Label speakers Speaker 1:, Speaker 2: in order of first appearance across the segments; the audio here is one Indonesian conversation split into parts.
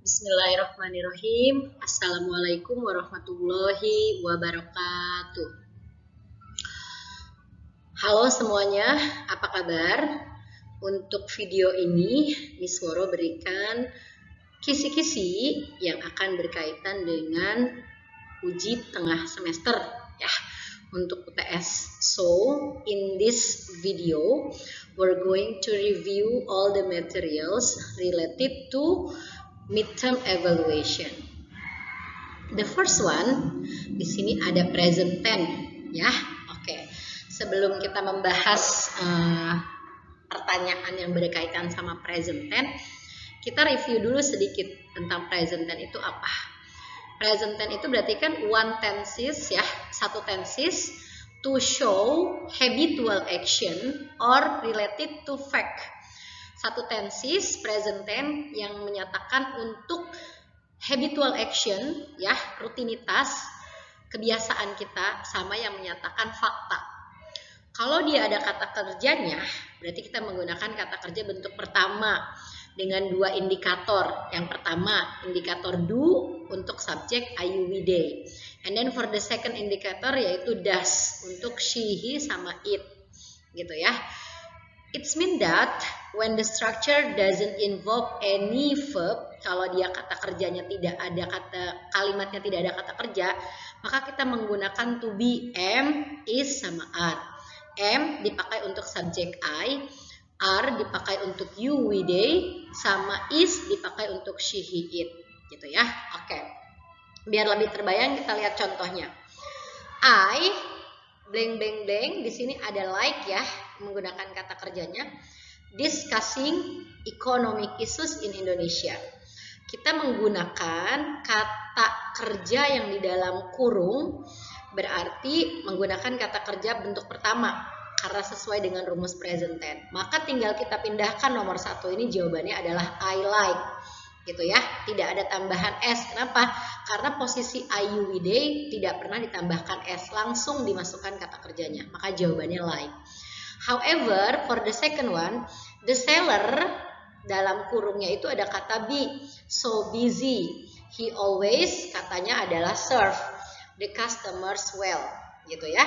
Speaker 1: Bismillahirrahmanirrahim. Assalamualaikum warahmatullahi wabarakatuh. Halo semuanya, apa kabar? Untuk video ini, Miss Woro berikan kisi-kisi yang akan berkaitan dengan uji tengah semester ya untuk UTS. So, in this video, we're going to review all the materials related to midterm evaluation. The first one di sini ada present tense ya. Oke. Sebelum kita membahas pertanyaan yang berkaitan sama present tense, kita review dulu sedikit tentang present tense itu apa. Present tense itu berarti kan one tenses ya, satu tenses to show habitual action or related to fact. Satu tenses present tense yang menyatakan untuk habitual action ya, rutinitas kebiasaan kita, sama yang menyatakan fakta. Kalau dia ada kata kerjanya, berarti kita menggunakan kata kerja bentuk pertama dengan dua indikator. Yang pertama indikator do untuk subjek I, you, we, they. And then for the second indicator yaitu does untuk she, he, sama it. Gitu ya. It's mean that when the structure doesn't involve any verb, kalau dia kata kerjanya tidak ada kalimatnya tidak ada kata kerja, maka kita menggunakan to be, am, is, sama are. Am dipakai untuk subjek I, are dipakai untuk you, we, they, sama is dipakai untuk she, he, it. Gitu ya. Oke. Biar lebih terbayang kita lihat contohnya. I blank blank blank, di sini ada like ya, menggunakan kata kerjanya discussing economic issues in Indonesia. Kita menggunakan kata kerja yang di dalam kurung, berarti menggunakan kata kerja bentuk pertama karena sesuai dengan rumus present tense. Maka tinggal kita pindahkan nomor 1 ini, jawabannya adalah I like. Gitu ya, tidak ada tambahan S. Kenapa? Karena posisi I, you, we, they tidak pernah ditambahkan S, langsung dimasukkan kata kerjanya, maka jawabannya like. However, for the second one, the seller dalam kurungnya itu ada kata be, so busy. He always katanya adalah serve the customers well, gitu ya.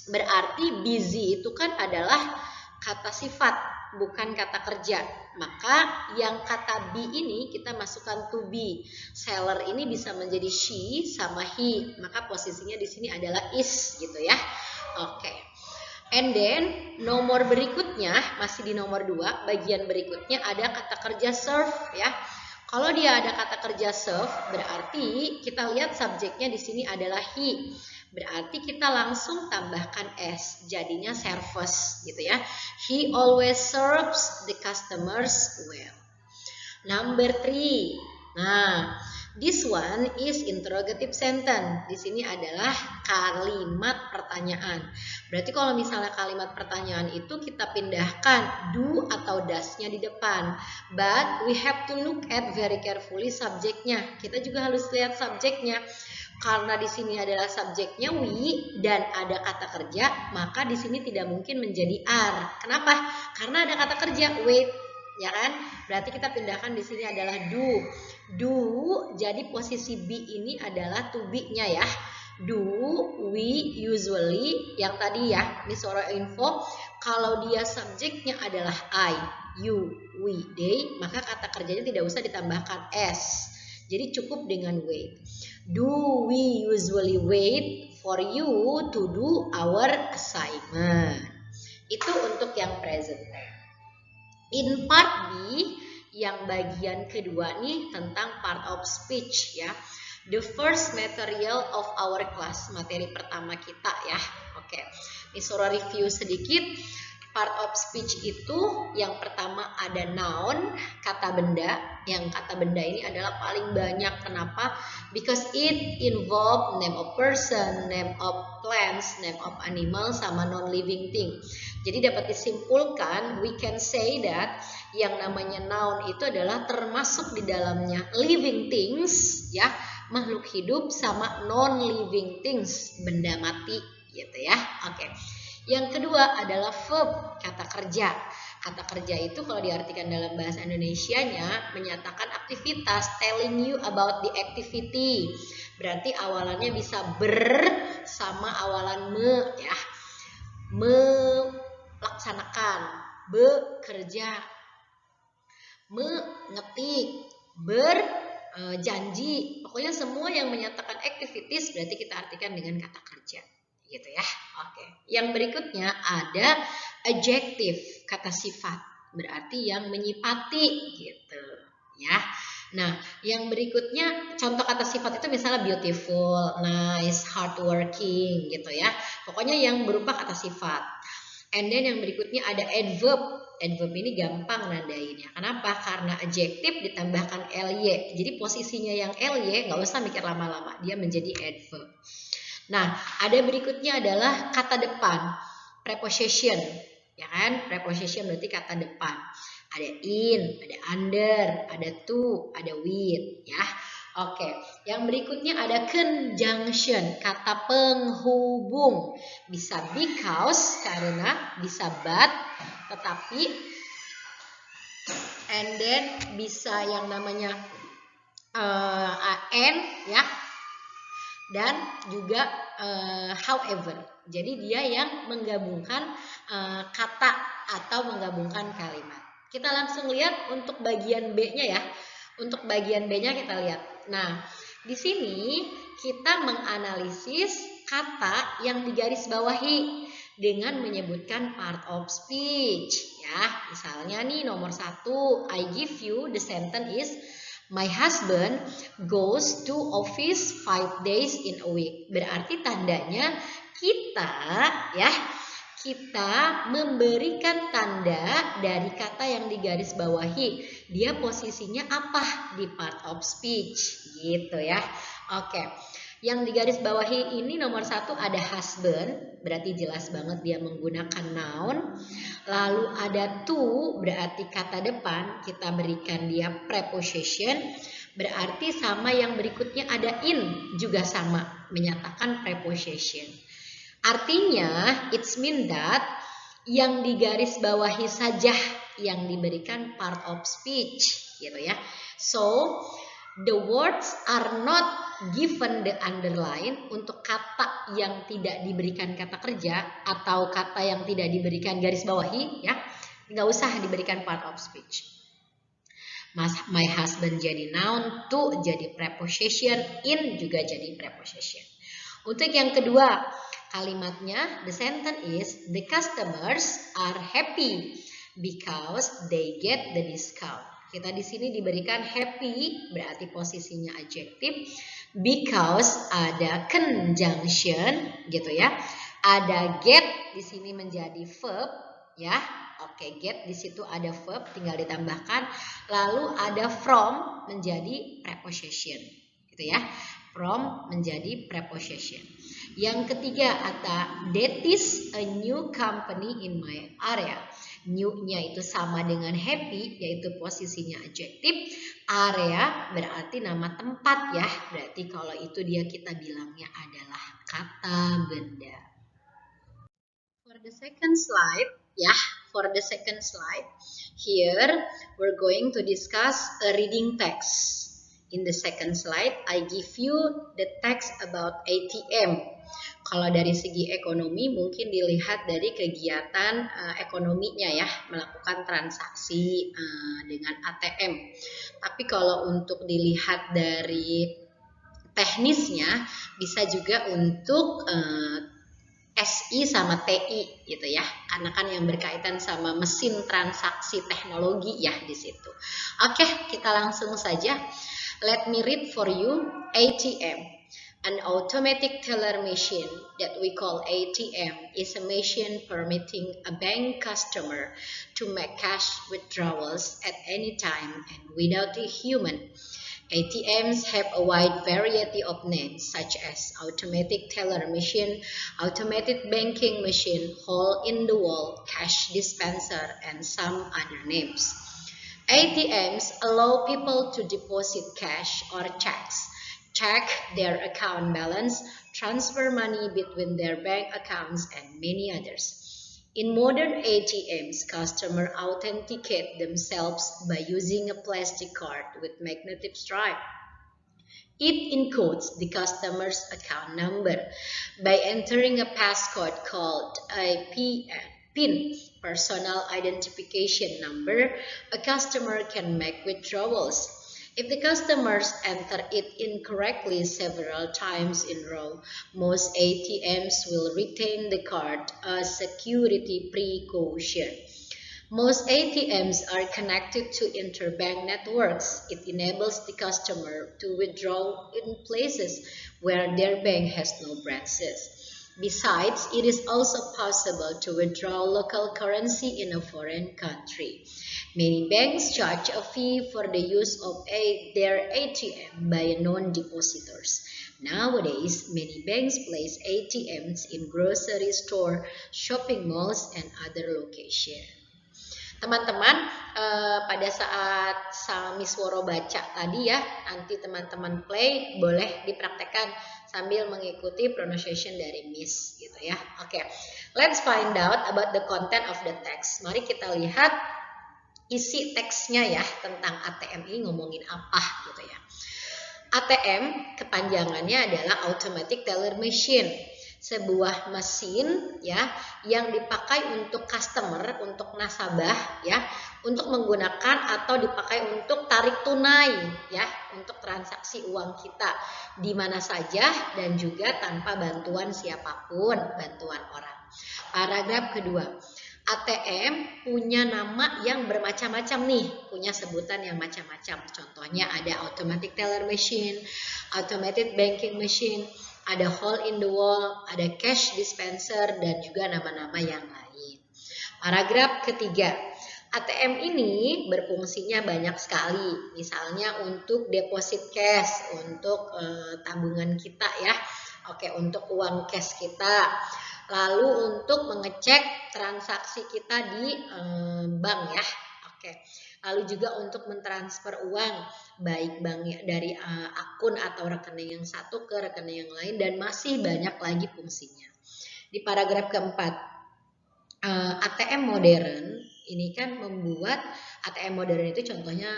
Speaker 1: Berarti busy itu kan adalah kata sifat, bukan kata kerja. Maka yang kata be ini kita masukkan to be. Seller ini bisa menjadi she sama he, maka posisinya di sini adalah is, gitu ya. Oke. And then nomor berikutnya, masih di nomor 2, bagian berikutnya ada kata kerja serve ya. Kalau dia ada kata kerja serve, berarti kita lihat subjeknya di sini adalah he. Berarti kita langsung tambahkan S, jadinya service gitu ya. He always serves the customers well. Number 3. Nah, this one is interrogative sentence. Di sini adalah kalimat pertanyaan. Berarti kalau misalnya kalimat pertanyaan itu kita pindahkan do atau does-nya di depan. But we have to look at very carefully subjeknya. Kita juga harus lihat subjeknya. Karena di sini adalah subjeknya we dan ada kata kerja, maka di sini tidak mungkin menjadi are. Kenapa? Karena ada kata kerja wait, ya kan? Berarti kita pindahkan di sini adalah do. Do, jadi posisi be ini adalah to be-nya ya. Do, we, usually, yang tadi ya, Miss Woro info, kalau dia subjeknya adalah I, you, we, they, maka kata kerjanya tidak usah ditambahkan S. Jadi cukup dengan wait. Do we usually wait for you to do our assignment? Itu untuk yang present tense. In part B, yang bagian kedua nih tentang part of speech ya. The first material of our class, materi pertama kita ya. Oke, Miss Woro review sedikit. Part of speech itu yang pertama ada noun, kata benda. Yang kata benda ini adalah paling banyak. Kenapa? Because it involve name of person, name of plants, name of animal, sama non-living thing. Jadi dapat disimpulkan, we can say that yang namanya noun itu adalah termasuk di dalamnya living things, ya, makhluk hidup, sama non-living things, benda mati, gitu ya. Oke. Yang kedua adalah verb, kata kerja. Kata kerja itu kalau diartikan dalam bahasa Indonesianya menyatakan aktivitas, telling you about the activity. Berarti awalannya bisa sama awalan me ya. Melaksanakan, bekerja, mengetik, berjanji. Pokoknya semua yang menyatakan activities berarti kita artikan dengan kata kerja. Gitu ya. Oke. Yang berikutnya ada adjective, kata sifat. Berarti yang menyifati gitu ya. Nah, yang berikutnya contoh kata sifat itu misalnya beautiful, nice, hardworking gitu ya. Pokoknya yang berupa kata sifat. And then yang berikutnya ada adverb. Adverb ini gampang nandainnya. Kenapa? Karena adjektif ditambahkan ly. Jadi posisinya yang ly nggak usah mikir lama-lama. Dia menjadi adverb. Nah, ada berikutnya adalah kata depan. Preposition. Ya kan? Preposition berarti kata depan. Ada in, ada under, ada to, ada with. Ya. Oke, yang berikutnya ada conjunction, kata penghubung. Bisa because, karena, bisa but, tetapi, and then bisa yang namanya and, ya, dan juga however. Jadi dia yang menggabungkan kata atau menggabungkan kalimat. Kita langsung lihat untuk bagian B-nya ya. Untuk bagian B-nya kita lihat. Nah, di sini kita menganalisis kata yang digarisbawahi dengan menyebutkan part of speech ya. Misalnya nih nomor 1, I give you the sentence is my husband goes to office 5 days in a week. Berarti tandanya kita memberikan tanda dari kata yang digarisbawahi. Dia posisinya apa di part of speech gitu ya. Oke. Yang digarisbawahi ini nomor 1 ada husband, berarti jelas banget dia menggunakan noun. Lalu ada to, berarti kata depan, kita berikan dia preposition. Berarti sama yang berikutnya ada in, juga sama, menyatakan preposition. Artinya, it's mean that yang digarisbawahi saja yang diberikan part of speech, gitu ya. So, the words are not given the underline untuk kata yang tidak diberikan kata kerja atau kata yang tidak diberikan garis bawahi, ya, nggak usah diberikan part of speech. My husband jadi noun, to jadi preposition, in juga jadi preposition. Untuk yang kedua, kalimatnya, the sentence is, the customers are happy because they get the discount. Kita di sini diberikan happy, berarti posisinya adjektif, because ada conjunction, gitu ya. Ada get di sini menjadi verb, ya. Oke, get di situ ada verb, tinggal ditambahkan. Lalu ada from menjadi preposition, gitu ya. From menjadi preposition. Yang ketiga ada that is a new company in my area. New-nya itu sama dengan happy, yaitu posisinya adjektif. Area berarti nama tempat ya. Berarti kalau itu dia kita bilangnya adalah kata benda. For the second slide, here we're going to discuss a reading text. In the second slide, I give you the text about ATM. Kalau dari segi ekonomi mungkin dilihat dari kegiatan ekonominya ya, melakukan transaksi dengan ATM. Tapi kalau untuk dilihat dari teknisnya bisa juga untuk SI sama TI gitu ya, karena kan yang berkaitan sama mesin transaksi teknologi ya di situ. Oke, kita langsung saja. Let me read for you. ATM, an automatic teller machine that we call ATM, is a machine permitting a bank customer to make cash withdrawals at any time and without a human. ATMs have a wide variety of names such as automatic teller machine, automated banking machine, hole-in-the-wall cash dispenser, and some other names. ATMs allow people to deposit cash or checks, check their account balance, transfer money between their bank accounts, and many others. In modern ATMs, customers authenticate themselves by using a plastic card with magnetic stripe. It encodes the customer's account number by entering a passcode called a PIN, personal identification number. A customer can make withdrawals. If the customers enter it incorrectly several times in a row, most ATMs will retain the card as security precaution. Most ATMs are connected to interbank networks. It enables the customer to withdraw in places where their bank has no branches. Besides, it is also possible to withdraw local currency in a foreign country. Many banks charge a fee for the use of their ATM by non-depositors. Nowadays, many banks place ATMs in grocery store, shopping malls, and other locations. Teman-teman, pada saat Miss Woro baca tadi ya, nanti teman-teman play, boleh dipraktekkan sambil mengikuti pronunciation dari Miss gitu ya. Oke, let's find out about the content of the text. Mari kita lihat isi teksnya ya, tentang ATM ini ngomongin apa gitu ya. ATM kepanjangannya adalah Automatic Teller Machine. Sebuah mesin ya yang dipakai untuk customer, untuk nasabah ya, untuk menggunakan atau dipakai untuk tarik tunai ya, untuk transaksi uang kita di mana saja dan juga tanpa bantuan siapapun, bantuan orang. Paragraf kedua. ATM punya nama yang bermacam-macam nih, punya sebutan yang macam-macam. Contohnya ada Automatic Teller Machine, Automated Banking Machine, ada hole in the wall, ada cash dispenser, dan juga nama-nama yang lain. Paragraf ketiga, ATM ini berfungsinya banyak sekali. Misalnya untuk deposit cash, untuk tabungan kita ya. Oke, untuk uang cash kita. Lalu untuk mengecek transaksi kita di bank ya. Oke. Lalu juga untuk mentransfer uang baik bank dari akun atau rekening yang satu ke rekening yang lain, dan masih banyak lagi fungsinya. Di paragraf keempat, ATM modern ini kan membuat ATM modern itu contohnya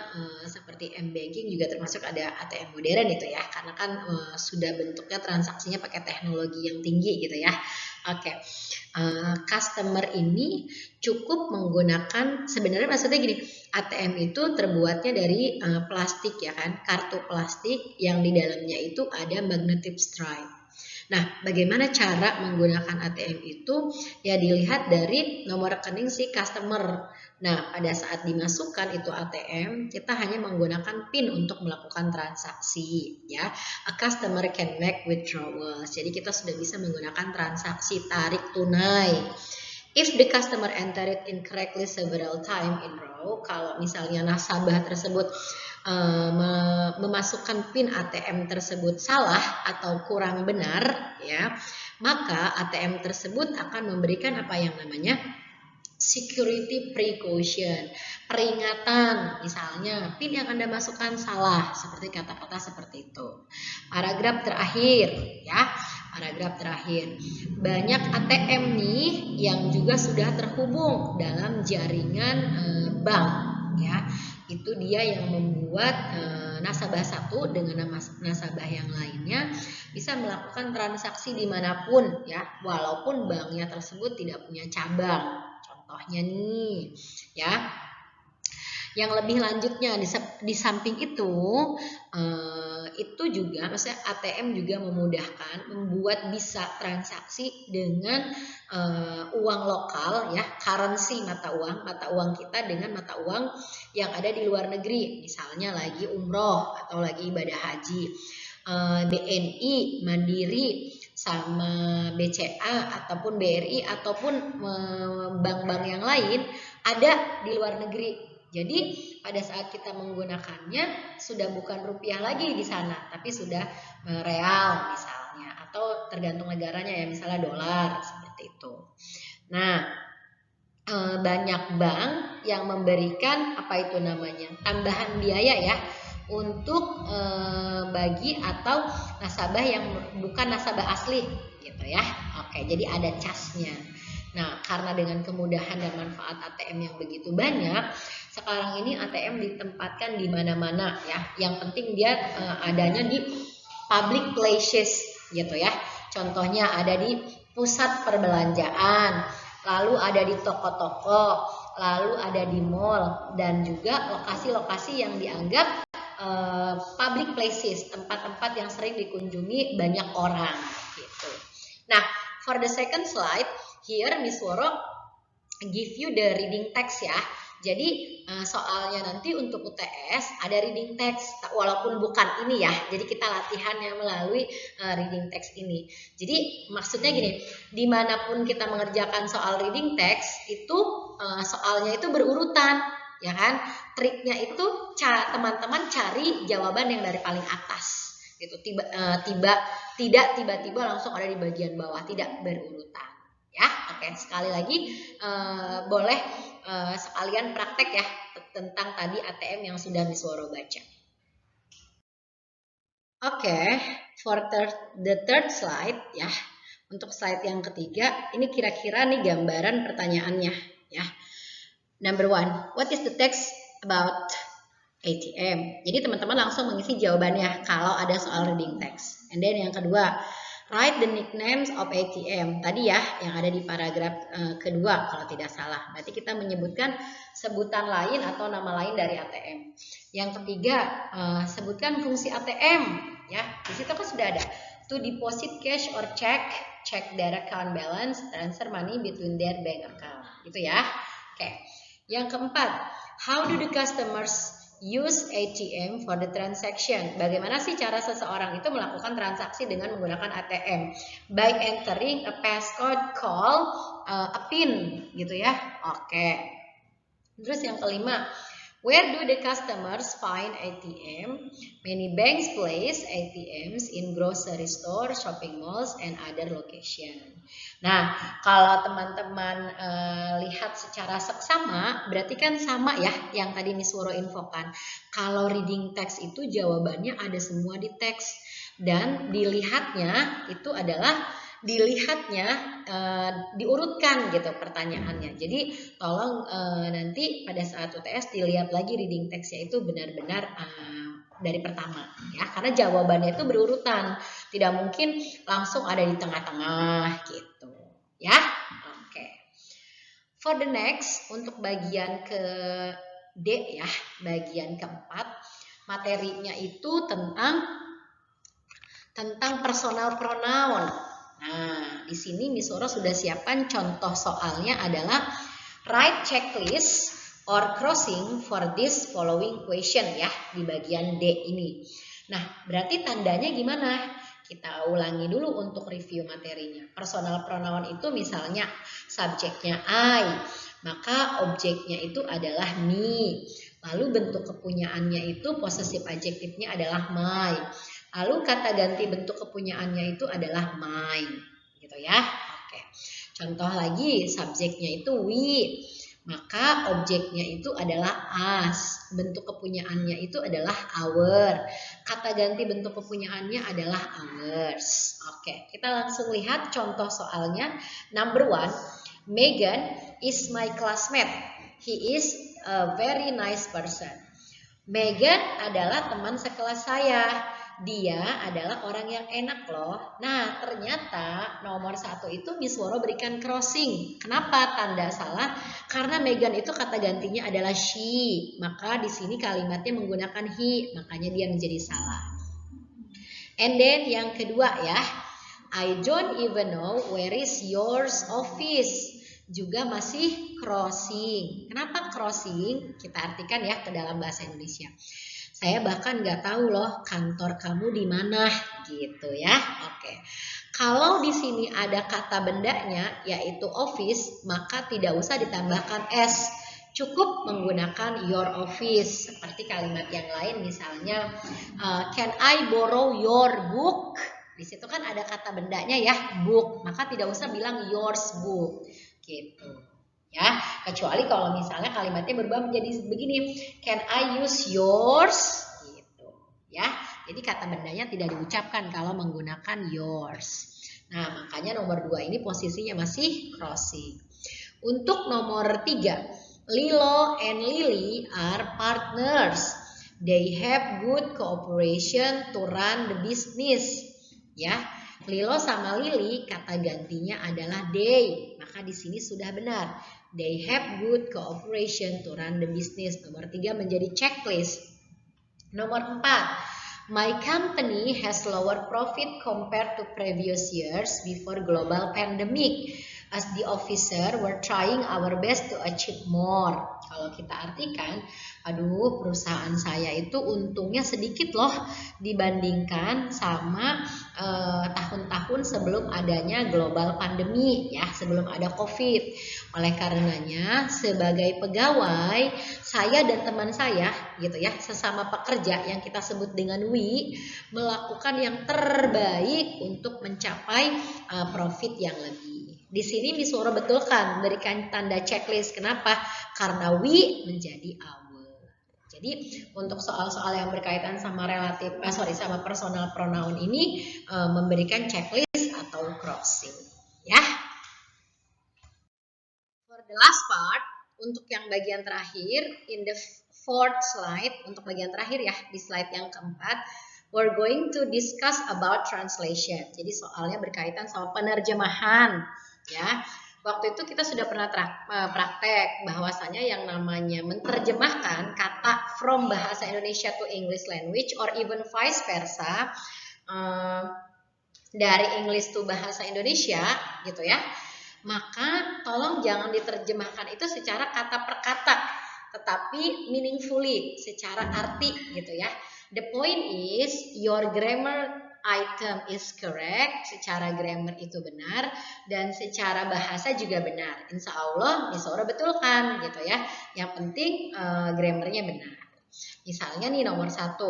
Speaker 1: seperti M-Banking juga termasuk ada ATM modern itu ya, karena kan sudah bentuknya transaksinya pakai teknologi yang tinggi gitu ya. Oke, customer ini cukup menggunakan, sebenarnya maksudnya gini, ATM itu terbuatnya dari plastik ya kan, kartu plastik yang di dalamnya itu ada magnetic stripe. Nah, bagaimana cara menggunakan ATM itu? Ya dilihat dari nomor rekening si customer. Nah, pada saat dimasukkan itu ATM, kita hanya menggunakan PIN untuk melakukan transaksi. Ya, a customer can make withdrawals. Jadi kita sudah bisa menggunakan transaksi tarik tunai. If the customer entered incorrectly several times in row, kalau misalnya nasabah tersebut memasukkan PIN ATM tersebut salah atau kurang benar ya, maka ATM tersebut akan memberikan apa yang namanya security precaution, peringatan. Misalnya PIN yang Anda masukkan salah, seperti kata-kata seperti itu. Paragraf terakhir ya, paragraf terakhir. Banyak ATM nih yang juga sudah terhubung dalam jaringan bank ya. Itu dia yang membuat nasabah satu dengan nasabah yang lainnya bisa melakukan transaksi dimanapun ya, walaupun banknya tersebut tidak punya cabang. Contohnya nih ya. Yang lebih lanjutnya di samping itu juga maksudnya ATM juga memudahkan membuat bisa transaksi dengan uang lokal ya, currency mata uang kita dengan mata uang yang ada di luar negeri, misalnya lagi umroh atau lagi ibadah haji. BNI, Mandiri, sama BCA ataupun BRI ataupun bank-bank yang lain ada di luar negeri. Jadi pada saat kita menggunakannya sudah bukan rupiah lagi di sana, tapi sudah real misalnya, atau tergantung negaranya ya, misalnya dolar seperti itu. Nah, banyak bank yang memberikan apa itu namanya tambahan biaya ya untuk bagi atau nasabah yang bukan nasabah asli gitu ya. Oke, jadi ada charge-nya. Nah, karena dengan kemudahan dan manfaat ATM yang begitu banyak, sekarang ini ATM ditempatkan di mana-mana ya. Yang penting dia adanya di public places gitu ya. Contohnya ada di pusat perbelanjaan, lalu ada di toko-toko, lalu ada di mall, dan juga lokasi-lokasi yang dianggap public places, tempat-tempat yang sering dikunjungi banyak orang gitu. Nah, for the second slide, here Miss Woro give you the reading text ya. Jadi soalnya nanti untuk UTS ada reading text, walaupun bukan ini ya. Jadi kita latihannya melalui reading text ini. Jadi maksudnya gini, dimanapun kita mengerjakan soal reading text itu soalnya itu berurutan, ya kan? Triknya itu teman-teman cari jawaban yang dari paling atas, gitu. Tidak tiba-tiba langsung ada di bagian bawah, tidak berurutan. Ya, oke. Sekali lagi boleh sekalian praktek ya tentang tadi ATM yang sudah Miss Woro baca. Oke, for the third slide ya. Untuk slide yang ketiga, ini kira-kira nih gambaran pertanyaannya ya. Number 1, what is the text about ATM? Jadi teman-teman langsung mengisi jawabannya kalau ada soal reading text. And then yang kedua, write the nicknames of ATM. Tadi ya yang ada di paragraf kedua kalau tidak salah. Berarti kita menyebutkan sebutan lain atau nama lain dari ATM. Yang ketiga, sebutkan fungsi ATM ya. Di situ kan sudah ada to deposit cash or check their account balance, transfer money between their bank account. Gitu ya. Oke. Yang keempat, how do the customers use ATM for the transaction? Bagaimana sih cara seseorang itu melakukan transaksi dengan menggunakan ATM? By entering a passcode called a PIN, gitu ya. Oke. Terus yang kelima, where do the customers find ATM? Many banks place ATMs in grocery store, shopping malls, and other location. Nah, kalau teman-teman lihat secara seksama, berarti kan sama ya yang tadi Miss Woro infokan. Kalau reading text itu jawabannya ada semua di teks, dan dilihatnya itu adalah diurutkan gitu pertanyaannya. Jadi tolong nanti pada saat UTS dilihat lagi reading text-nya itu benar-benar dari pertama ya, karena jawabannya itu berurutan, tidak mungkin langsung ada di tengah-tengah gitu ya. Oke. For the next, untuk bagian ke D ya, bagian keempat, materinya itu tentang personal pronoun. Nah, di sini Miss Woro sudah siapkan contoh soalnya adalah write checklist or crossing for this following question ya, di bagian D ini. Nah, berarti tandanya gimana? Kita ulangi dulu untuk review materinya. Personal pronoun itu misalnya subjeknya I, maka objeknya itu adalah me. Lalu bentuk kepunyaannya itu possessive adjektifnya adalah my. Lalu kata ganti bentuk kepunyaannya itu adalah mine, gitu ya. Oke. Contoh lagi, subjeknya itu we, maka objeknya itu adalah us. Bentuk kepunyaannya itu adalah our. Kata ganti bentuk kepunyaannya adalah ours. Oke, kita langsung lihat contoh soalnya. Number 1, Megan is my classmate. He is a very nice person. Megan adalah teman sekelas saya. Dia adalah orang yang enak loh. Nah, ternyata nomor 1 itu Miss Woro berikan crossing. Kenapa tanda salah? Karena Megan itu kata gantinya adalah she. Maka di sini kalimatnya menggunakan he. Makanya dia menjadi salah. And then yang kedua ya. I don't even know where is yours office. Juga masih crossing. Kenapa crossing? Kita artikan ya ke dalam bahasa Indonesia. Saya bahkan nggak tahu loh kantor kamu di mana gitu ya. Oke. Kalau di sini ada kata bendanya yaitu office, maka tidak usah ditambahkan s. Cukup menggunakan your office. Seperti kalimat yang lain misalnya can I borrow your book? Di situ kan ada kata bendanya ya, book. Maka tidak usah bilang yours book gitu. Ya, kecuali kalau misalnya kalimatnya berubah menjadi begini, can I use yours gitu ya. Jadi kata bendanya tidak diucapkan kalau menggunakan yours. Nah, makanya nomor 2 ini posisinya masih crossing. Untuk nomor 3, Lilo and Lily are partners. They have good cooperation to run the business. Ya, Lilo sama Lily kata gantinya adalah they. Maka di sini sudah benar. They have good cooperation to run the business. Nomor 3 menjadi checklist. Nomor 4, my company has lower profit compared to previous years before global pandemic. As the officer, we're trying our best to achieve more. Kalau kita artikan, aduh perusahaan saya itu untungnya sedikit loh dibandingkan sama tahun-tahun sebelum adanya global pandemi ya, sebelum ada COVID. Oleh karenanya, sebagai pegawai, saya dan teman saya gitu ya, sesama pekerja yang kita sebut dengan we, melakukan yang terbaik untuk mencapai profit yang lebih. Di sini Miss Woro betulkan, berikan tanda checklist. Kenapa? Karena we menjadi our. Jadi untuk soal-soal yang berkaitan sama sama personal pronoun ini memberikan checklist atau crossing, ya. For the last part, untuk yang bagian terakhir, in the fourth slide, untuk bagian terakhir ya, di slide yang keempat, we're going to discuss about translation. Jadi soalnya berkaitan sama penerjemahan. Ya, waktu itu kita sudah pernah praktek bahwasanya yang namanya menerjemahkan kata from bahasa Indonesia to English language or even vice versa dari English to bahasa Indonesia gitu ya. Maka tolong jangan diterjemahkan itu secara kata per kata, tetapi meaningfully, secara arti gitu ya. The point is your grammar item is correct, secara grammar itu benar dan secara bahasa juga benar. Insya Allah Miss Woro betulkan gitu ya. Yang penting grammarnya benar. Misalnya nih nomor 1,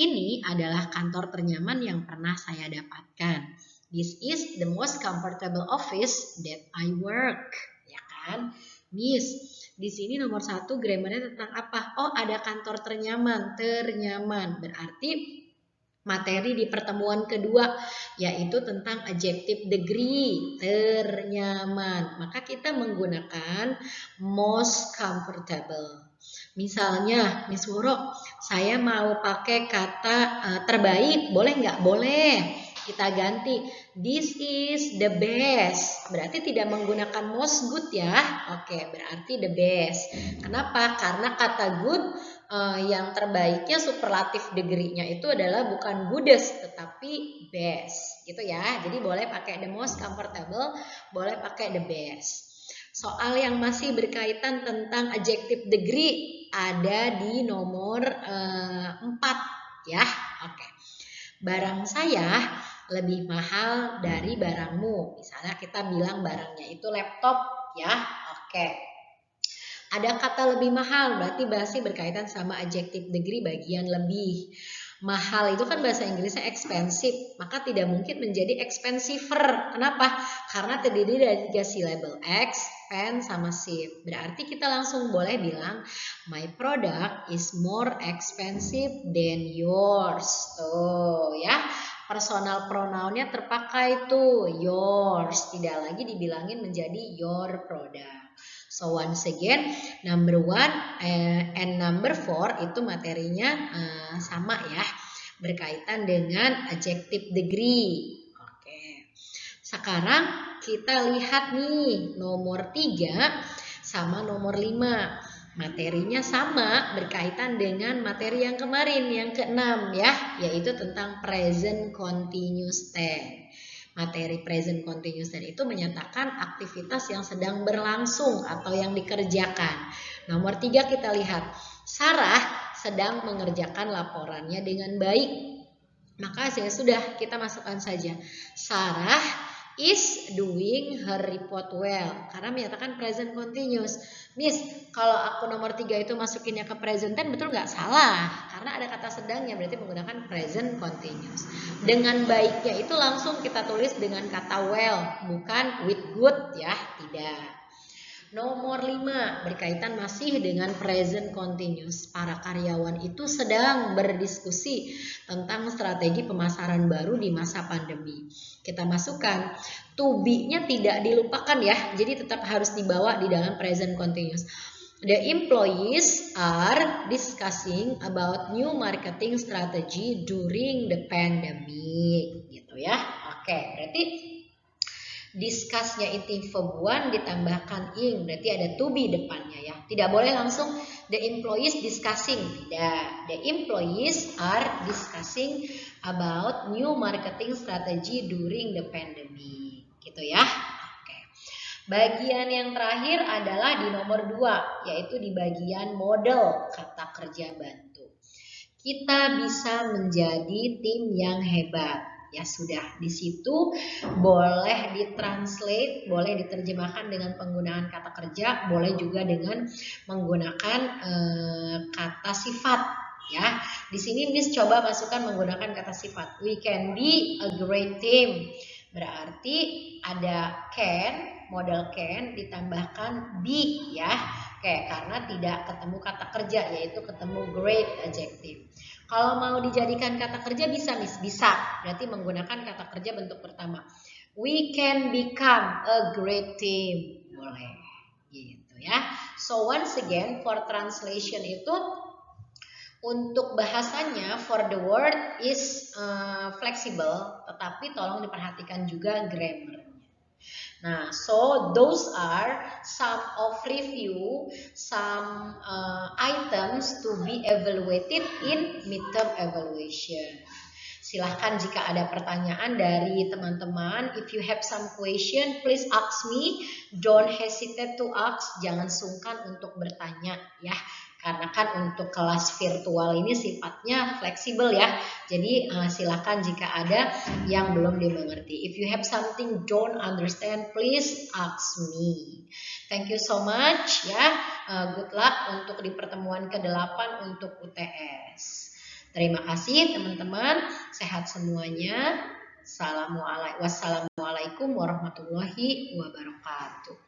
Speaker 1: ini adalah kantor ternyaman yang pernah saya dapatkan. This is the most comfortable office that I work, ya kan? Miss, di sini nomor 1 grammarnya tentang apa? Oh, ada kantor ternyaman, berarti materi di pertemuan kedua yaitu tentang adjective degree, ternyaman. Maka kita menggunakan most comfortable. Misalnya, Miss Woro, saya mau pakai kata terbaik, boleh nggak? Boleh. Kita ganti, this is the best. Berarti tidak menggunakan most good ya. Oke, berarti the best. Kenapa? Karena kata good yang terbaiknya superlatif degree-nya itu adalah bukan goodest tetapi best gitu ya. Jadi boleh pakai the most comfortable, boleh pakai the best. Soal yang masih berkaitan tentang adjective degree ada di nomor 4 ya. Oke. Barang saya lebih mahal dari barangmu. Misalnya kita bilang barangnya itu laptop ya. Oke. Ada kata lebih mahal, berarti bahasa berkaitan sama adjective degree bagian lebih. Mahal itu kan bahasa Inggrisnya expensive, maka tidak mungkin menjadi expensiver. Kenapa? Karena terdiri dari 3 syllable, expen sama sive. Berarti kita langsung boleh bilang, my product is more expensive than yours. Tuh ya, personal pronounnya terpakai tuh, yours. Tidak lagi dibilangin menjadi your product. So once again, number 1 and number 4 itu materinya sama ya, berkaitan dengan adjective degree. Oke. Sekarang kita lihat nih nomor 3 sama nomor 5. Materinya sama, berkaitan dengan materi yang kemarin, yang ke-6 ya, yaitu tentang present continuous tense. Materi present continuous tense itu menyatakan aktivitas yang sedang berlangsung atau yang dikerjakan. Nomor 3 kita lihat, Sarah sedang mengerjakan laporannya dengan baik. Maka sudah kita masukkan saja, Sarah is doing her report well, karena menyatakan present continuous. Miss, kalau aku nomor 3 itu masukinnya ke present tense betul nggak? Salah, karena ada kata sedangnya, berarti menggunakan present continuous. Dengan baiknya itu langsung kita tulis dengan kata well, bukan with good ya, tidak. Nomor 5 berkaitan masih dengan present continuous. Para karyawan itu sedang berdiskusi tentang strategi pemasaran baru di masa pandemi. Kita masukkan to be-nya tidak dilupakan ya. Jadi tetap harus dibawa di dalam present continuous. The employees are discussing about new marketing strategy during the pandemic, gitu ya. Oke, berarti discuss-nya itu verb 1 ditambahkan ing, berarti ada to be depannya ya. Tidak boleh langsung the employees discussing, tidak. The employees are discussing about new marketing strategy during the pandemic, gitu ya. Bagian yang terakhir adalah di nomor 2, yaitu di bagian model kata kerja bantu. Kita bisa menjadi tim yang hebat. Ya sudah, di situ boleh ditranslate, boleh diterjemahkan dengan penggunaan kata kerja, boleh juga dengan menggunakan kata sifat. Ya, di sini Miss coba masukkan menggunakan kata sifat. We can be a great team. Berarti ada can, model can ditambahkan be ya. Oke, karena tidak ketemu kata kerja, yaitu ketemu great adjective. Kalau mau dijadikan kata kerja bisa Miss, bisa. Berarti menggunakan kata kerja bentuk pertama. We can become a great team. Boleh. Gitu ya. So once again for translation itu untuk bahasanya for the word is flexible, tetapi tolong diperhatikan juga grammar. Nah, so those are some of review, some items to be evaluated in midterm evaluation. Silahkan jika ada pertanyaan dari teman-teman, if you have some question, please ask me. Don't hesitate to ask, jangan sungkan untuk bertanya ya. Karena kan untuk kelas virtual ini sifatnya fleksibel ya. Jadi silakan jika ada yang belum dimengerti. If you have something don't understand, please ask me. Thank you so much ya. Good luck untuk di pertemuan ke-8 untuk UTS. Terima kasih teman-teman. Sehat semuanya. Wassalamualaikum warahmatullahi wabarakatuh.